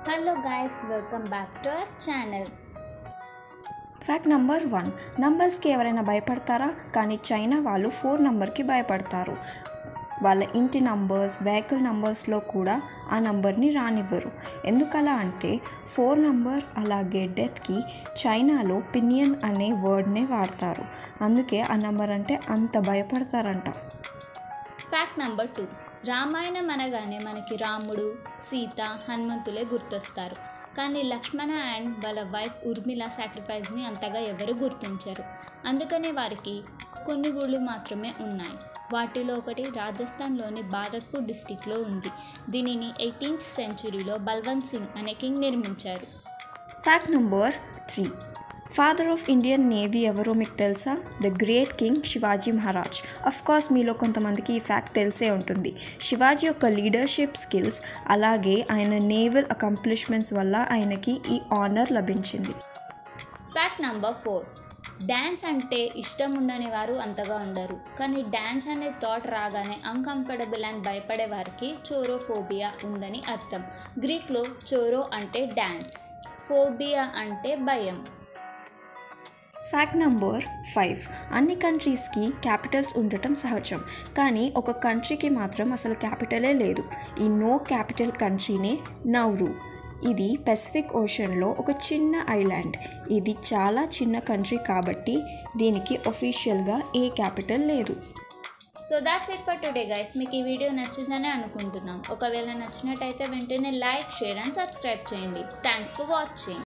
Hello guys, welcome back to our channel. Fact number 1, నంబర్స్కి ఎవరైనా భయపడతారా? కానీ China వాళ్ళు 4 నెంబర్కి భయపడతారు. వాళ్ళ ఇంటి నంబర్స్, వెహికల్ నంబర్స్లో కూడా ఆ నంబర్ని రానివ్వరు. ఎందుకలా అంటే 4 నెంబర్ అలాగే డెత్కి చైనాలో పినియన్ అనే వర్డ్నే వాడతారు. అందుకే ఆ నెంబర్ అంటే అంత భయపడతారంట. ఫ్యాక్ట్ నెంబర్ 2, రామాయణం అనగానే మనకి రాముడు, సీత, హనుమంతులే గుర్తొస్తారు. కానీ లక్ష్మణ అండ్ వాళ్ళ వైఫ్ ఉర్మిళ సాక్రిఫైస్ని అంతగా ఎవరు గుర్తించరు. అందుకనే వారికి కొన్ని గుళ్ళు మాత్రమే ఉన్నాయి. వాటిలో ఒకటి రాజస్థాన్లోని భారత్పూర్ డిస్టిక్లో ఉంది. దీనిని 18th సెంచురీలో బల్వంత్ సింగ్ అనే కింగ్ నిర్మించారు. Fact number 3, father of Indian navy ఎవరో మీకు తెలుసా? The great king Shivaji Maharaj. Course మీలో కొంతమందికి ఈ ఫ్యాక్ట్ తెలిసే ఉంటుంది. శివాజీ యొక్క లీడర్షిప్ స్కిల్స్ అలాగే ఆయన నేవల్ అకంప్లిష్మెంట్స్ వల్ల ఆయనకి ఈ ఆనర్ లభించింది. ఫ్యాక్ట్ నెంబర్ 4, డ్యాన్స్ అంటే ఇష్టం ఉండని వారు అంతగా ఉండరు. కానీ డ్యాన్స్ అనే థాట్ రాగానే అన్కంఫర్టబుల్ అండ్ భయపడే వారికి చోరోఫోబియా ఉందని అర్థం. గ్రీక్లో చోరో అంటే డ్యాన్స్, ఫోబియా అంటే భయం. ఫ్యాక్ట్ నెంబర్ 5, అన్ని కంట్రీస్కి క్యాపిటల్స్ ఉండటం సహజం. కానీ ఒక కంట్రీకి మాత్రం అసలు క్యాపిటలే లేదు. ఈ నో క్యాపిటల్ కంట్రీనే నౌరు. ఇది పెసిఫిక్ ఓషన్లో ఒక చిన్న ఐలాండ్. ఇది చాలా చిన్న కంట్రీ కాబట్టి దీనికి ఒఫీషియల్గా ఏ క్యాపిటల్ లేదు. So that's it for today guys. మీకు ఈ వీడియో నచ్చిందని అనుకుంటున్నాం. ఒకవేళ నచ్చినట్టయితే వెంటనే లైక్, షేర్ అండ్ సబ్స్క్రైబ్ చేయండి. Thanks for watching.